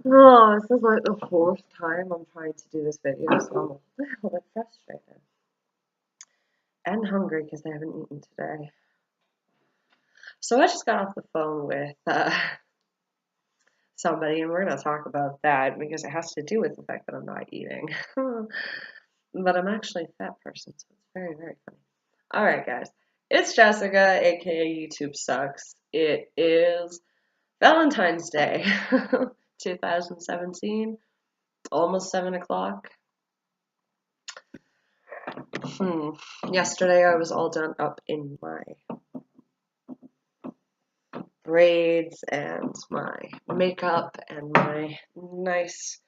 Oh, this is like the fourth time I'm trying to do this video, so I'm a little bit frustrated. And hungry because I haven't eaten today. So I just got off the phone with somebody, and we're going to talk about that because it has to do with the fact that I'm not eating. But I'm actually a fat person, so it's very, very funny. Alright, guys. It's Jessica, aka YouTube Sucks. It is Valentine's Day, 2017, almost 7 o'clock. Yesterday I was all done up in my braids and my makeup and my nice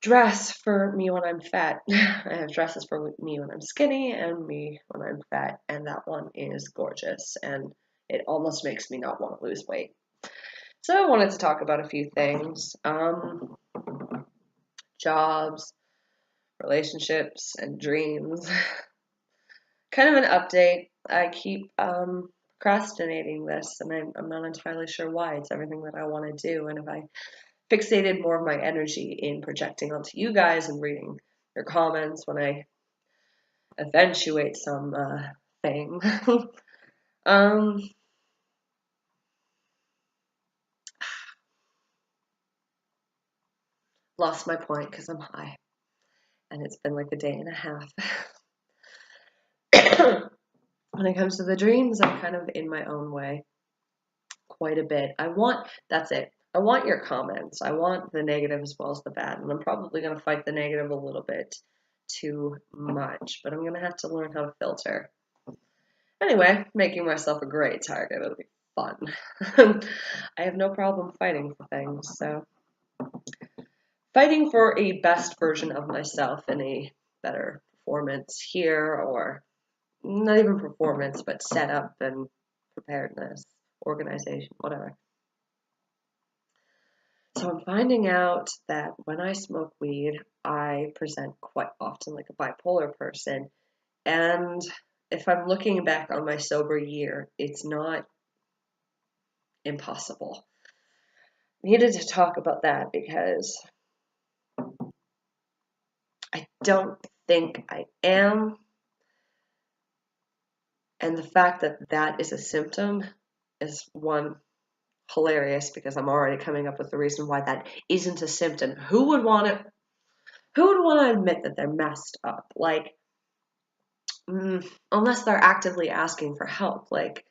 dress for me when I'm fat. I have dresses for me when I'm skinny and me when I'm fat, and that one is gorgeous, and it almost makes me not want to lose weight. So I wanted to talk about a few things. Jobs, relationships, and dreams. Kind of an update. I keep procrastinating this, and I'm not entirely sure why. It's everything that I want to do, and if I fixated more of my energy in projecting onto you guys and reading your comments when I eventuate some thing. Lost my point because I'm high, and it's been like a day and a half. When it comes to the dreams, I'm kind of in my own way quite a bit. That's it. I want your comments. I want the negative as well as the bad, and I'm probably going to fight the negative a little bit too much, but I'm going to have to learn how to filter. Anyway, making myself a great target. It'll be fun. I have no problem fighting for things, so fighting for a best version of myself and a better performance here, or not even performance, but setup and preparedness, organization, whatever. So I'm finding out that when I smoke weed, I present quite often like a bipolar person. And if I'm looking back on my sober year, it's not impossible. I needed to talk about that because I don't think I am. And the fact that that is a symptom is one hilarious because I'm already coming up with the reason why that isn't a symptom. Who would want to admit that they're messed up? Like, unless they're actively asking for help. Like,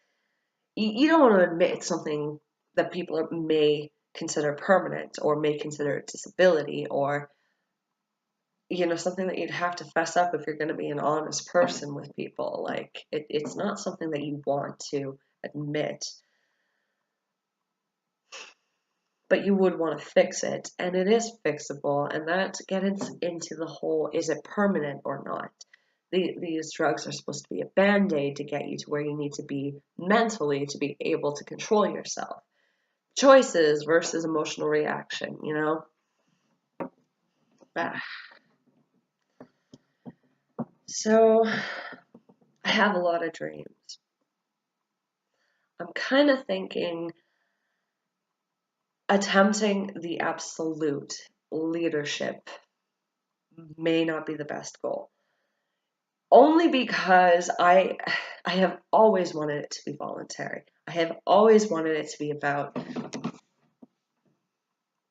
you don't want to admit it's something that people may consider permanent or may consider a disability, or something that you'd have to fess up if you're going to be an honest person with people. Like, it's not something that you want to admit, but you would want to fix it, and it is fixable, and that gets into the whole, is it permanent or not? These drugs are supposed to be a band-aid to get you to where you need to be mentally to be able to control yourself. Choices versus emotional reaction, So, I have a lot of dreams. I'm kind of thinking attempting the absolute leadership may not be the best goal. Only because I have always wanted it to be voluntary. I have always wanted it to be about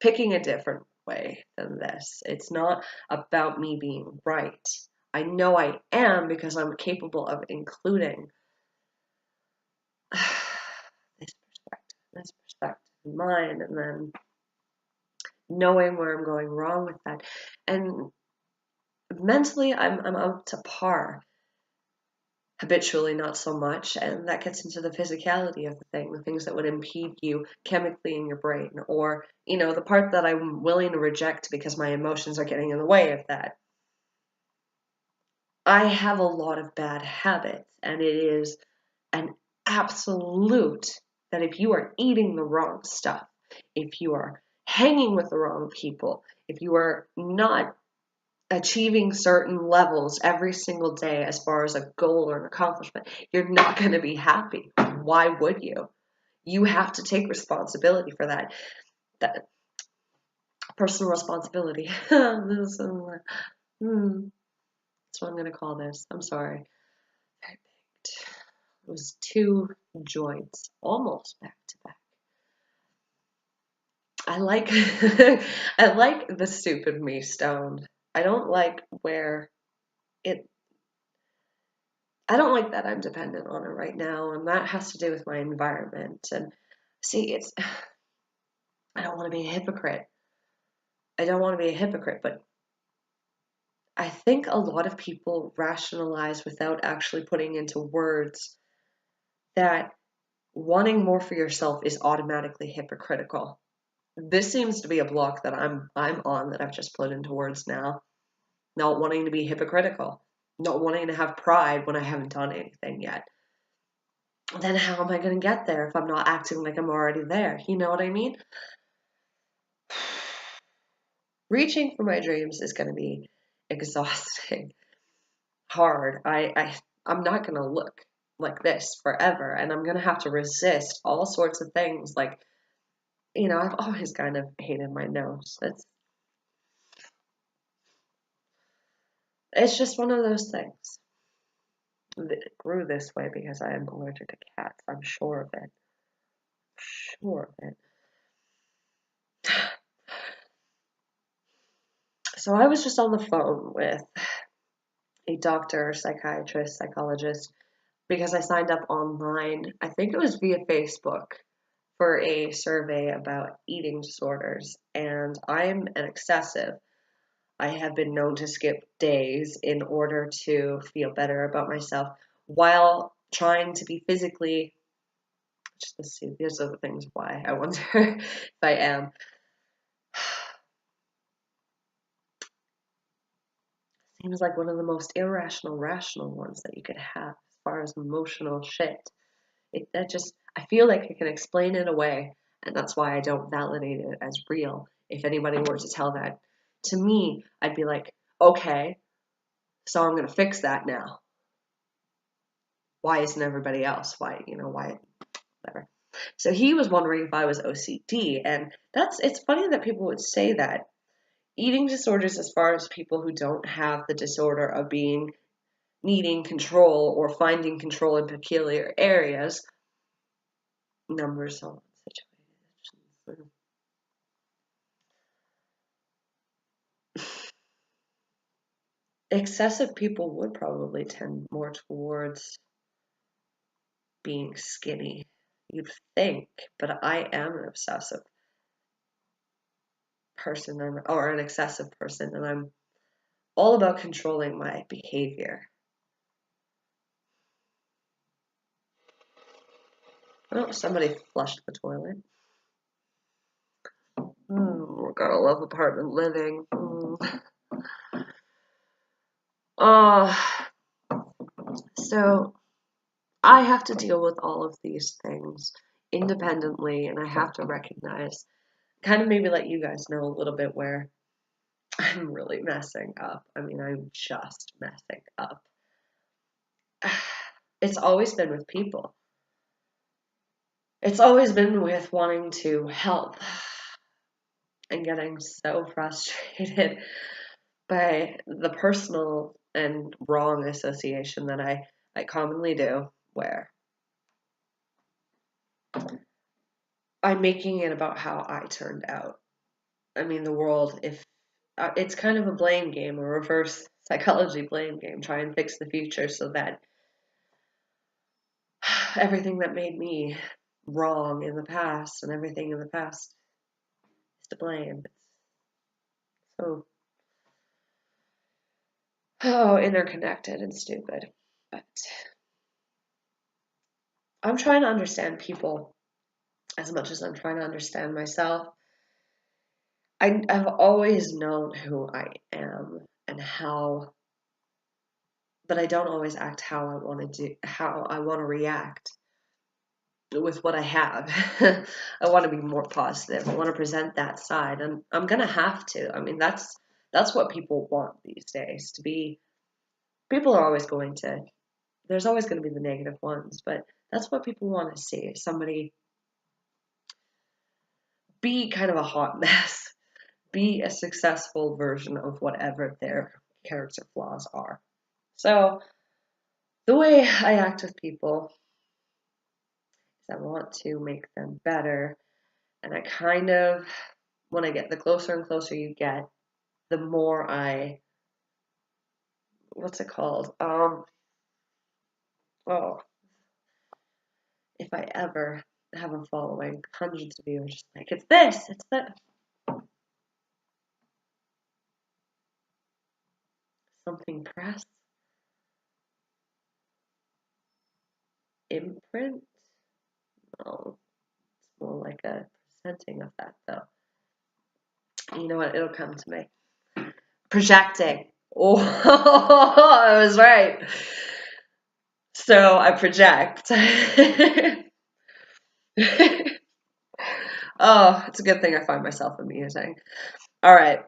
picking a different way than this. It's not about me being right. I know I am because I'm capable of including this perspective in mine, and then knowing where I'm going wrong with that. And mentally, I'm up to par. Habitually, not so much, and that gets into the physicality of the things that would impede you chemically in your brain, or, the part that I'm willing to reject because my emotions are getting in the way of that. I have a lot of bad habits, and it is an absolute that if you are eating the wrong stuff, if you are hanging with the wrong people, if you are not achieving certain levels every single day as far as a goal or an accomplishment, you're not going to be happy. Why would you? You have to take responsibility for that. Personal responsibility. That's what I'm going to call this. I'm sorry. I picked. It was 2 joints, almost back to back. I like I like the stupid me stoned. I don't like where it I don't like that I'm dependent on it right now, and that has to do with my environment. And see, it's I don't want to be a hypocrite. I don't want to be a hypocrite, but I think a lot of people rationalize without actually putting into words that wanting more for yourself is automatically hypocritical. This seems to be a block that I'm on that I've just put into words now. Not wanting to be hypocritical, not wanting to have pride when I haven't done anything yet. Then how am I going to get there if I'm not acting like I'm already there? You know what I mean? Reaching for my dreams is going to be exhausting, hard. I'm not going to look like this forever, and I'm going to have to resist all sorts of things. Like, I've always kind of hated my nose. It's just one of those things. It grew this way because I am allergic to cats. I'm sure of it. Sure of it. So I was just on the phone with a doctor, psychiatrist, psychologist, because I signed up online. I think it was via Facebook for a survey about eating disorders. And I'm an excessive. I have been known to skip days in order to feel better about myself while trying to be physically. Let's see, these are the things why I wonder if I am. Seems like one of the most irrational, rational ones that you could have as far as emotional shit. I feel like I can explain it away, and that's why I don't validate it as real. If anybody were to tell that to me, I'd be like, okay, so I'm gonna fix that now. Why isn't everybody else? Why, whatever. So he was wondering if I was OCD, and it's funny that people would say that. Eating disorders, as far as people who don't have the disorder of needing control or finding control in peculiar areas, numbers on situations. Excessive people would probably tend more towards being skinny, you'd think, but I am an obsessive person or an excessive person, and I'm all about controlling my behavior. Oh, somebody flushed the toilet. Gotta love apartment living. So I have to deal with all of these things independently, and I have to recognize, kind of maybe let you guys know a little bit where I'm really messing up. I mean, I'm just messing up. It's always been with people. It's always been with wanting to help and getting so frustrated by the personal and wrong association that I commonly do, where I'm making it about how I turned out. I mean, the world, if it's kind of a blame game, a reverse psychology blame game, try and fix the future so that everything that made me wrong in the past and everything in the past is to blame. It's so interconnected and stupid. But I'm trying to understand people as much as I'm trying to understand myself. I've always known who I am and how, but I don't always act how I want to do, how I want to react with what I have. I want to be more positive. I want to present that side, and I'm gonna have to. I mean, that's what people want these days to be. People are always going to. There's always going to be the negative ones, but that's what people want to see. Somebody be kind of a hot mess. be a successful version of whatever their character flaws are. So the way I act with people is I want to make them better. And I kind of, when I get the closer and closer you get, the more I, what's it called? Oh, if I ever have a following, hundreds of you are just like, it's this, it's that. Something press, imprint. No, it's more like a presenting of that, though. You know what? It'll come to me. Projecting. Oh, I was right. So I project. Oh, it's a good thing I find myself amusing. All right.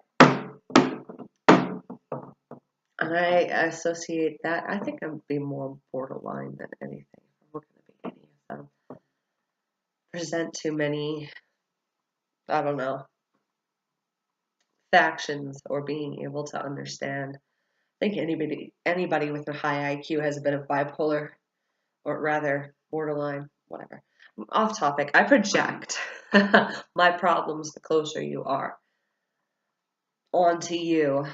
And I associate that. I think I'm be more borderline than anything. I'm not going to be any of them. Present too many, I don't know, factions or being able to understand. I think anybody with a high IQ has a bit of bipolar, or rather borderline, whatever. Off topic. I project my problems the closer you are onto you.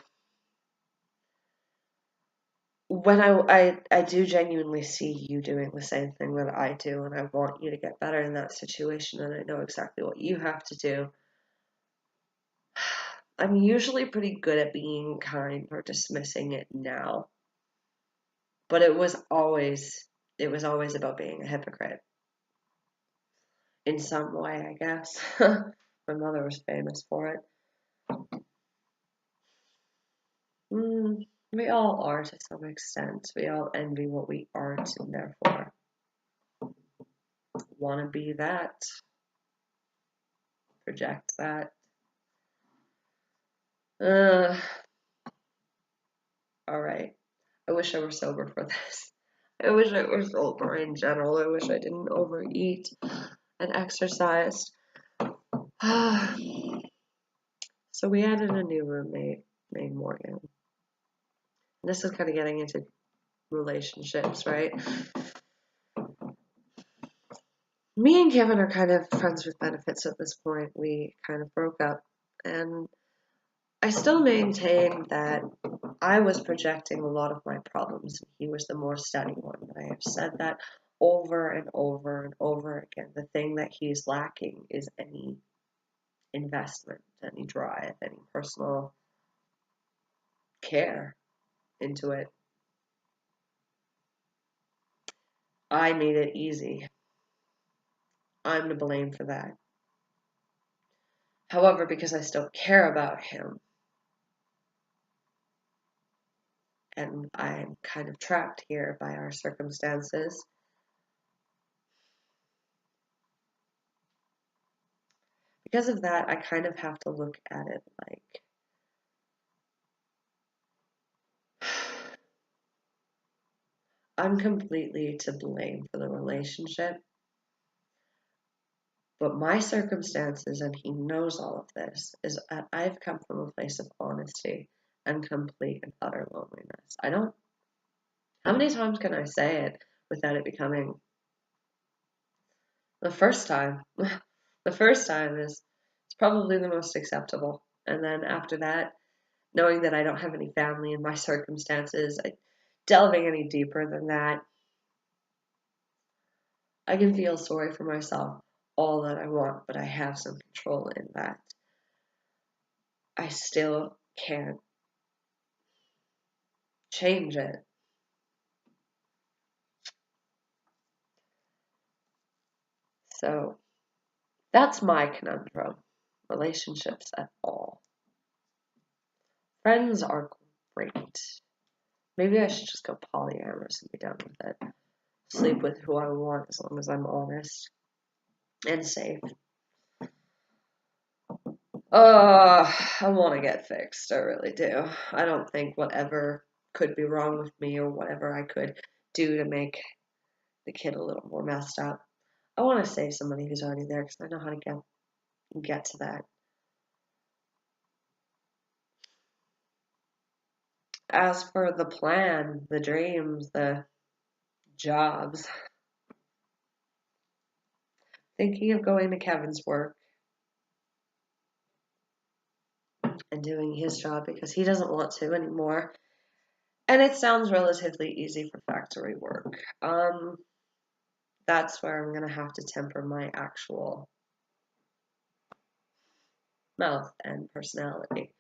When I do genuinely see you doing the same thing that I do, and I want you to get better in that situation, and I know exactly what you have to do. I'm usually pretty good at being kind or dismissing it now, but it was always about being a hypocrite in some way, I guess. My mother was famous for it. We all are to some extent. We all envy what we aren't, and therefore want to be that, project that. All right. I wish I were sober for this. I wish I were sober in general. I wish I didn't overeat and exercise. So we added a new roommate named Morgan. And this is kind of getting into relationships, right? Me and Kevin are kind of friends with benefits at this point. We kind of broke up. And I still maintain that I was projecting a lot of my problems, and he was the more steady one. And I have said that over and over and over again. The thing that he's lacking is any investment, any drive, any personal care into it. I made it easy. I'm to blame for that. However, because I still care about him, and I'm kind of trapped here by our circumstances, because of that, I kind of have to look at it like I'm completely to blame for the relationship, but my circumstances, and he knows all of this, is I've come from a place of honesty and complete and utter loneliness. How many times can I say it without it becoming the first time? The first time is it's probably the most acceptable. And then after that, knowing that I don't have any family in my circumstances, delving any deeper than that, I can feel sorry for myself all that I want, but I have some control in that. I still can't change it. So that's my conundrum. Relationships at all. Friends are great. Maybe I should just go polyamorous and be done with it. Sleep with who I want as long as I'm honest and safe. I want to get fixed. I really do. I don't think whatever could be wrong with me or whatever I could do to make the kid a little more messed up. I want to save somebody who's already there because I know how to get to that. as for the plan, the dreams, the jobs, thinking of going to Kevin's work and doing his job because he doesn't want to anymore. And it sounds relatively easy for factory work. That's where I'm going to have to temper my actual mouth and personality.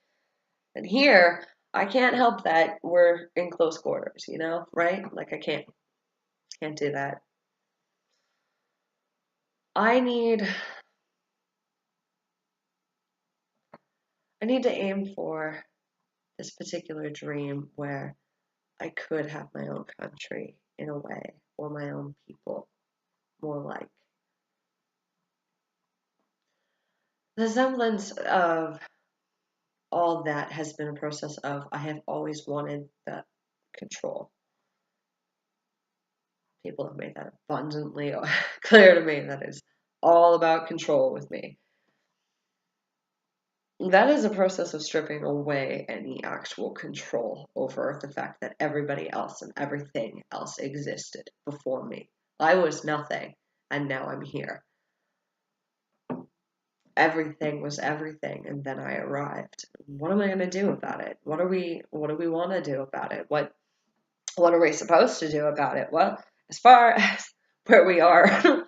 And here, I can't help that we're in close quarters, right? Like I can't do that. I need to aim for this particular dream where I could have my own country in a way, or my own people, more like. The semblance of all that has been a process of I have always wanted the control. People have made that abundantly clear to me that it's all about control with me. That is a process of stripping away any actual control over the fact that everybody else and everything else existed before me. I was nothing, and now I'm here. Everything was everything, and then I arrived. What am I going to do about it? What do we want to do about it? What are we supposed to do about it? Well, as far as where we are,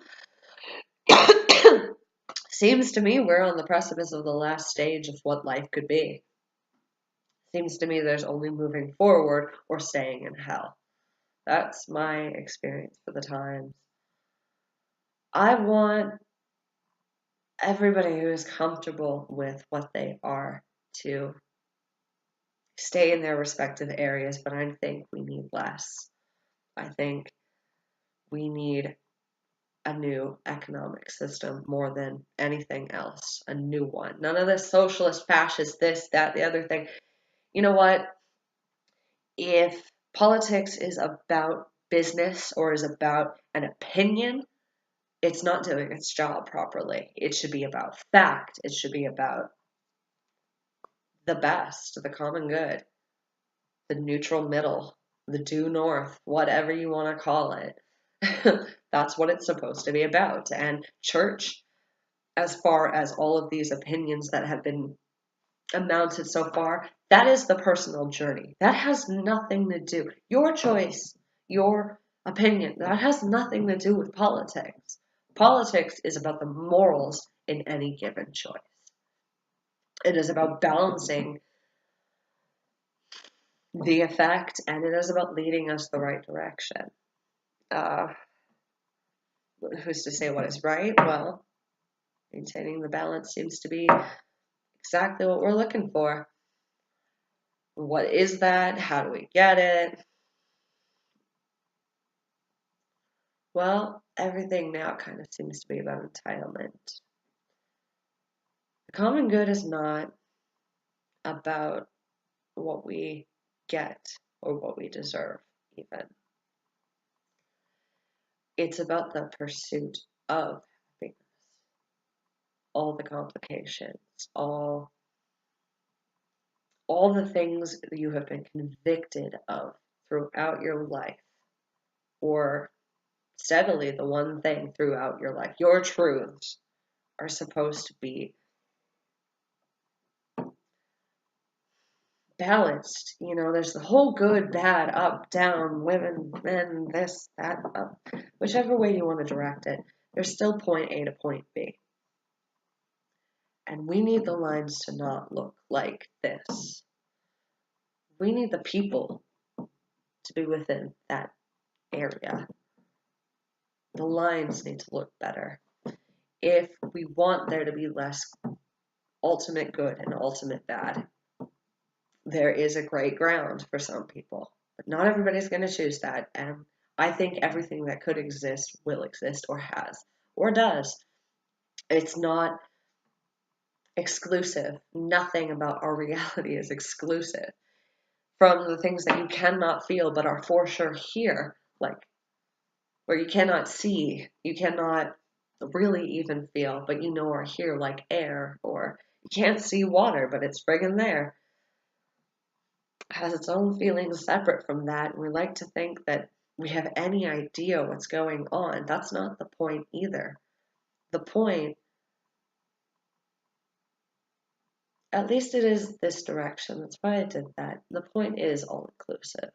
seems to me we're on the precipice of the last stage of what life could be. Seems to me there's only moving forward or staying in hell. That's my experience for the times. I want everybody who is comfortable with what they are to stay in their respective areas, but I think we need less. I think we need a new economic system more than anything else, a new one. None of this socialist, fascist, this, that, the other thing. You know what? If politics is about business or is about an opinion, it's not doing its job properly. It should be about fact. It should be about the best, the common good, the neutral middle, the due north, whatever you want to call it. That's what it's supposed to be about. And church, as far as all of these opinions that have been amounted so far, that is the personal journey. That has nothing to do. Your choice, your opinion, that has nothing to do with politics. Politics is about the morals in any given choice. It is about balancing the effect, and it is about leading us the right direction. Who's to say what is right? Well, maintaining the balance seems to be exactly what we're looking for. What is that? How do we get it? Well, everything now kind of seems to be about entitlement. The common good is not about what we get or what we deserve, even. It's about the pursuit of happiness. All the complications, all the things that you have been convicted of throughout your life, or steadily the one thing throughout your life, your truths are supposed to be balanced. There's the whole good, bad, up, down, women, men, this, that, up. Whichever way you want to direct it, there's still point A to point B. And we need the lines to not look like this. We need the people to be within that area. The lines need to look better. If we want there to be less ultimate good and ultimate bad, there is a gray ground for some people. But not everybody's going to choose that. And I think everything that could exist will exist or has or does. It's not exclusive. Nothing about our reality is exclusive. From the things that you cannot feel but are for sure here, like where you cannot see, you cannot really even feel, but are here, like air, or you can't see water, but it's friggin' there. has its own feelings separate from that, and we like to think that we have any idea what's going on. That's not the point either. The point, at least it is this direction. That's why I did that. The point is all inclusive.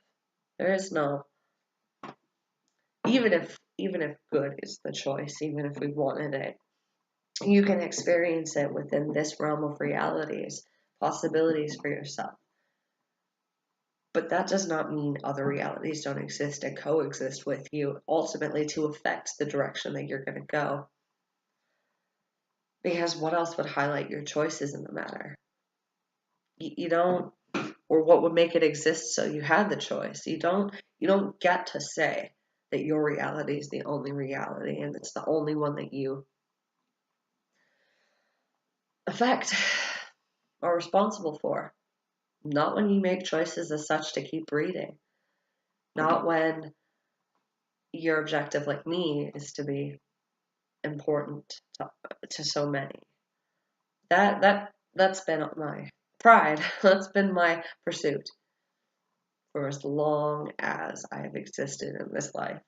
There is no, even if good is the choice, even if we wanted it, you can experience it within this realm of realities, possibilities for yourself. But that does not mean other realities don't exist and coexist with you, ultimately to affect the direction that you're going to go. Because what else would highlight your choices in the matter? You don't, or what would make it exist so you had the choice? You don't get to say that your reality is the only reality and it's the only one that you affect or responsible for. Not when you make choices as such to keep breeding. Not when your objective, like me, is to be important to so many. That's been my pride. That's been my pursuit for as long as I have existed in this life.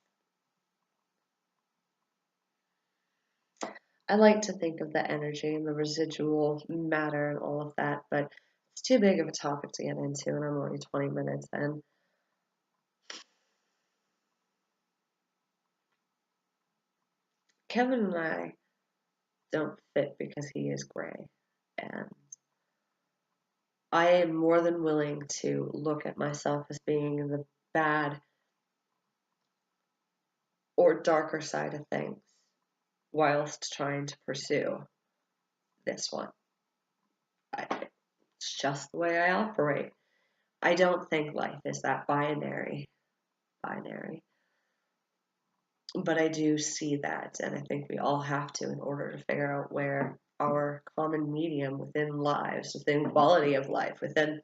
I like to think of the energy and the residual matter and all of that, but it's too big of a topic to get into, and I'm only 20 minutes in. Kevin and I don't fit because he is gray, and I am more than willing to look at myself as being in the bad or darker side of things whilst trying to pursue this one. It's just the way I operate. I don't think life is that binary. But I do see that, and I think we all have to in order to figure out where our common medium within lives, within quality of life, within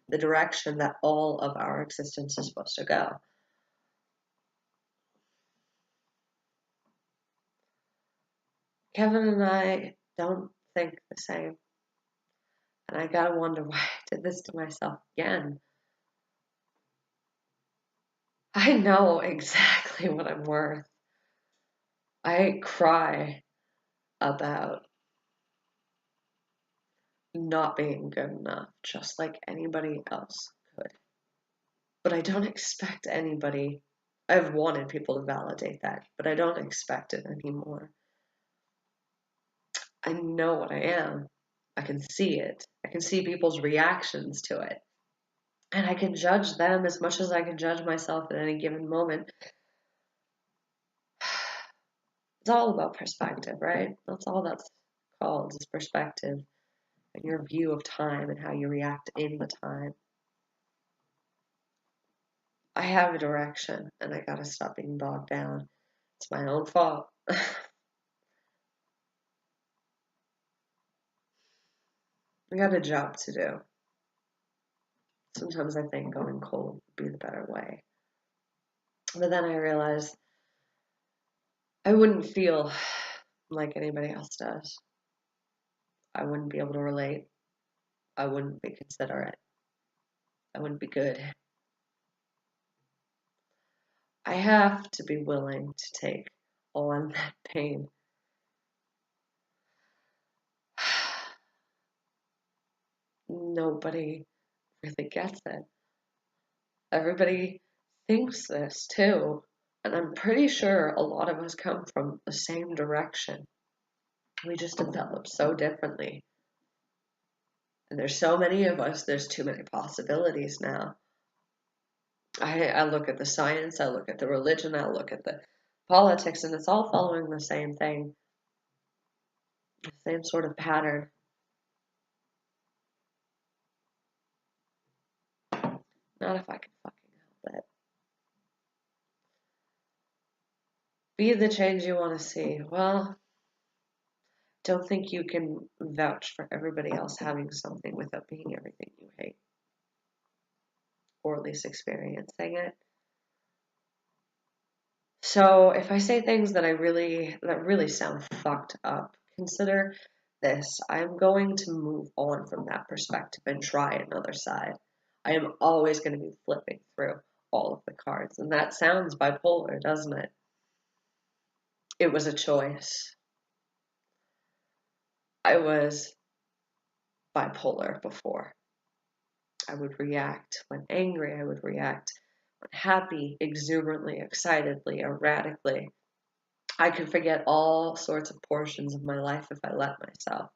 the direction that all of our existence is supposed to go. Kevin and I don't think the same. And I gotta wonder why I did this to myself again. I know exactly what I'm worth. I cry about not being good enough, just like anybody else could. But I don't expect anybody, I've wanted people to validate that, but I don't expect it anymore. I know what I am. I can see it. I can see people's reactions to it. And I can judge them as much as I can judge myself at any given moment. It's all about perspective, right? That's all that's called, is perspective and your view of time and how you react in the time. I have a direction and I gotta stop being bogged down. It's my own fault. I got a job to do. Sometimes I think going cold would be the better way. But then I realized I wouldn't feel like anybody else does. I wouldn't be able to relate. I wouldn't be considerate. I wouldn't be good. I have to be willing to take on that pain. Nobody really gets it. Everybody thinks this too. And I'm pretty sure a lot of us come from the same direction. We just develop so differently. And there's so many of us, there's too many possibilities now. I look at the science, I look at the religion, I look at the politics, and it's all following the same thing, the same sort of pattern. Not if I can fucking help it. Be the change you want to see. Well, don't think you can vouch for everybody else having something without being everything you hate, or at least experiencing it. So if I say things that really sound fucked up, consider this. I'm going to move on from that perspective and try another side. I am always going to be flipping through all of the cards. And that sounds bipolar, doesn't it? It was a choice. I was bipolar before. I would react when angry. I would react when happy, exuberantly, excitedly, erratically. I could forget all sorts of portions of my life if I let myself.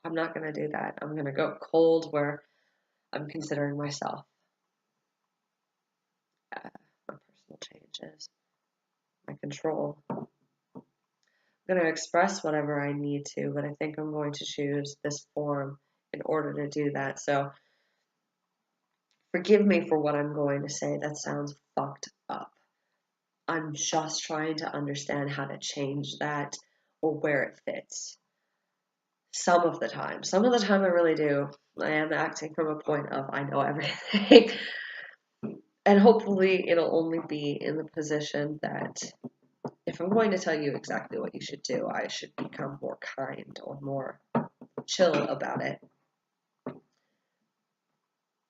I'm not going to do that. I'm going to go cold where I'm considering myself. My personal changes, my control. I'm going to express whatever I need to, but I think I'm going to choose this form in order to do that. So forgive me for what I'm going to say. That sounds fucked up. I'm just trying to understand how to change that or where it fits. Some of the time I really do. I am acting from a point of I know everything. And hopefully it'll only be in the position that if I'm going to tell you exactly what you should do, I should become more kind or more chill about it.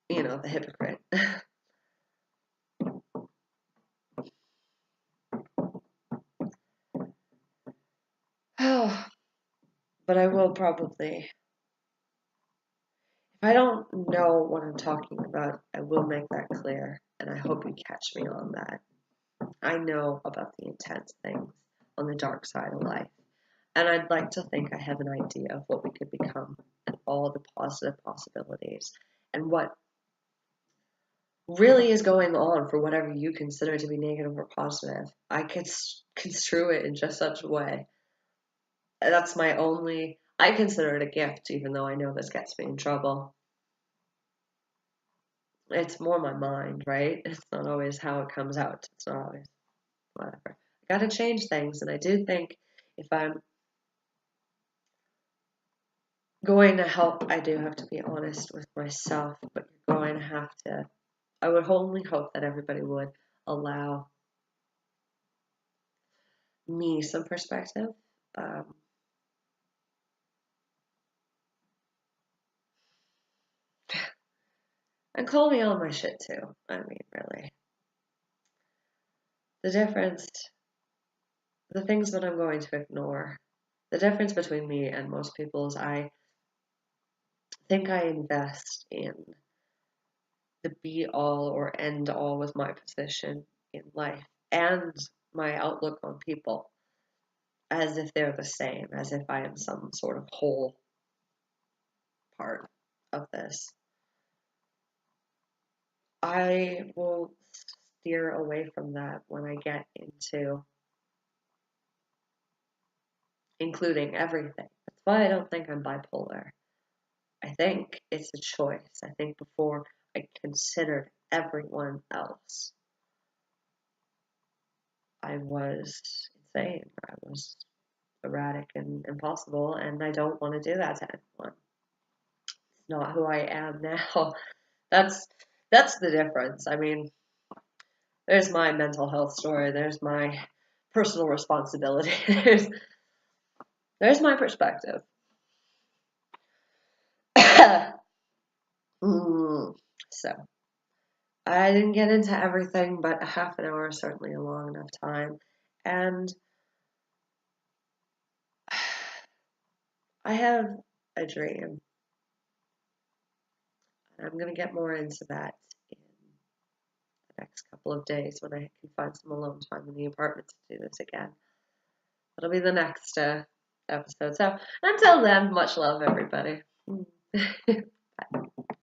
You know, the hypocrite. Oh, but I will probably, if I don't know what I'm talking about, I will make that clear, and I hope you catch me on that. I know about the intense things on the dark side of life, and I'd like to think I have an idea of what we could become and all the positive possibilities and what really is going on for whatever you consider to be negative or positive. I could construe it in just such a way. That's my only, I consider it a gift, even though I know this gets me in trouble. It's more my mind, right? It's not always how it comes out. It's not always whatever. I gotta change things, and I do think if I'm going to help, I do have to be honest with myself, but you're going to have to, I would only hope that everybody would allow me some perspective. And call me on my shit too. I mean, really. The difference, the things that I'm going to ignore, the difference between me and most people is I think I invest in the be all or end all with my position in life and my outlook on people as if they're the same, as if I am some sort of whole part of this. I will steer away from that when I get into including everything. That's why I don't think I'm bipolar. I think it's a choice. I think before I considered everyone else, I was insane. I was erratic and impossible, and I don't want to do that to anyone. It's not who I am now. That's that's the difference. I mean, there's my mental health story. There's my personal responsibility. there's my perspective. So I didn't get into everything, but a half an hour is certainly a long enough time. And I have a dream. I'm going to get more into that in the next couple of days when I can find some alone time in the apartment to do this again. That'll be the next episode. So until then, much love, everybody. Bye.